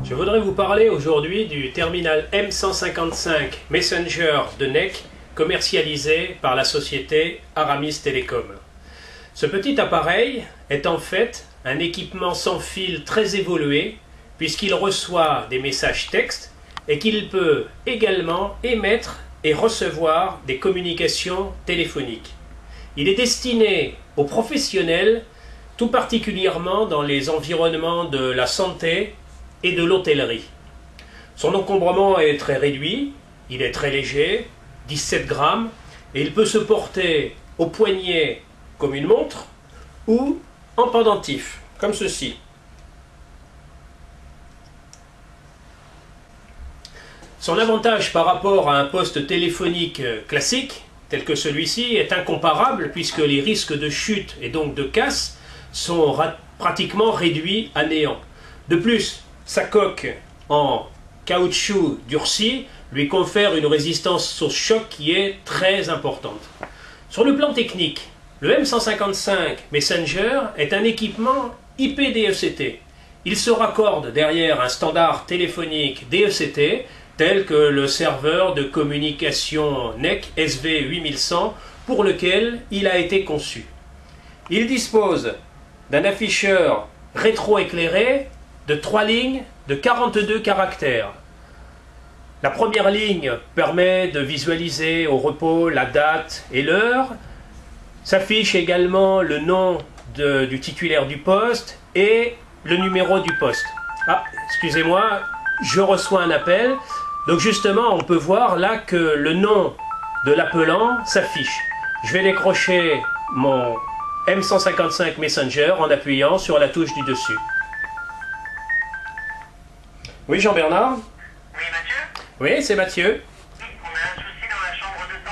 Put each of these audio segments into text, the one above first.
Je voudrais vous parler aujourd'hui du terminal M155 Messenger de NEC commercialisé par la société Aramis Télécom. Ce petit appareil est en fait un équipement sans fil très évolué puisqu'il reçoit des messages textes et qu'il peut également émettre et recevoir des communications téléphoniques. Il est destiné aux professionnels, tout particulièrement dans les environnements de la santé et de l'hôtellerie. Son encombrement est très réduit, il est très léger, 17 grammes, et il peut se porter au poignet comme une montre ou en pendentif, comme ceci. Son avantage par rapport à un poste téléphonique classique, tel que celui-ci, est incomparable puisque les risques de chute et donc de casse sont pratiquement réduits à néant. De plus, sa coque en caoutchouc durci lui confère une résistance au choc qui est très importante. Sur le plan technique, le M155 Messenger est un équipement IP-DECT. Il se raccorde derrière un standard téléphonique DECT tel que le serveur de communication NEC SV8100 pour lequel il a été conçu. Il dispose d'un afficheur rétroéclairé de 3 lignes de 42 caractères. La première ligne permet de visualiser au repos la date et l'heure. S'affiche également le nom du titulaire du poste et le numéro du poste. Ah, excusez-moi, je reçois un appel. Donc justement, on peut voir là que le nom de l'appelant s'affiche. Je vais décrocher mon M155 Messenger en appuyant sur la touche du dessus. Oui, Jean-Bernard? Oui, Mathieu? Oui, c'est Mathieu. Oui, on a un souci dans la chambre 221.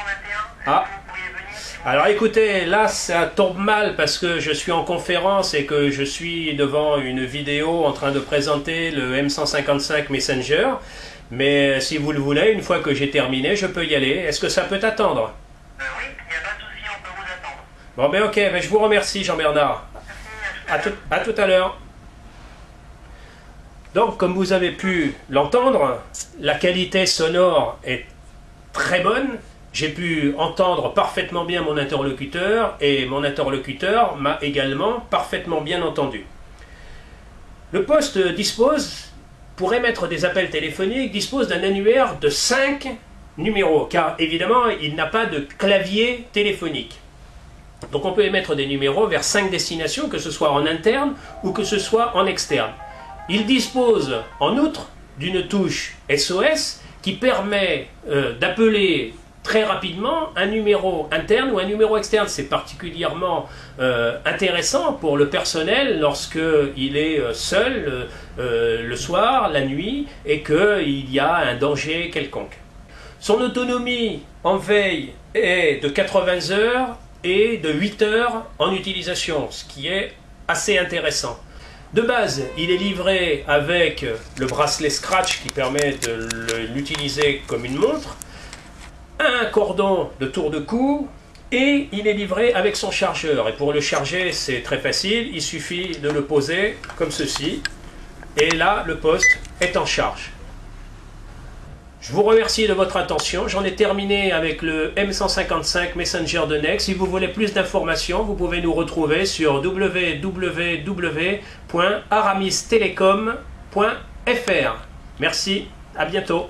Ah. Est-ce que vous pourriez venir, s'il vous plaît? Alors écoutez, là ça tombe mal parce que je suis en conférence et que je suis devant une vidéo en train de présenter le M155 Messenger. Mais si vous le voulez, une fois que j'ai terminé, je peux y aller. Est-ce que ça peut attendre? Oui, il n'y a pas de souci, on peut vous attendre. Bon ben ok, ben, je vous remercie Jean-Bernard. Merci, À tout à l'heure. Donc comme vous avez pu l'entendre, la qualité sonore est très bonne. J'ai pu entendre parfaitement bien mon interlocuteur et mon interlocuteur m'a également parfaitement bien entendu. Le poste pour émettre des appels téléphoniques, dispose d'un annuaire de 5 numéros, car évidemment il n'a pas de clavier téléphonique. Donc on peut émettre des numéros vers 5 destinations, que ce soit en interne ou que ce soit en externe. Il dispose en outre d'une touche SOS qui permet d'appeler très rapidement un numéro interne ou un numéro externe. C'est particulièrement intéressant pour le personnel lorsqu'il est seul le soir, la nuit, et qu'il y a un danger quelconque. Son autonomie en veille est de 80 heures et de 8 heures en utilisation, ce qui est assez intéressant. De base, il est livré avec le bracelet Scratch qui permet de l'utiliser comme une montre, un cordon de tour de cou et il est livré avec son chargeur. Et pour le charger, c'est très facile, il suffit de le poser comme ceci et là, le poste est en charge. Je vous remercie de votre attention. J'en ai terminé avec le M155 Messenger de NEC. Si vous voulez plus d'informations, vous pouvez nous retrouver sur www.aramistelecom.fr. Merci, à bientôt.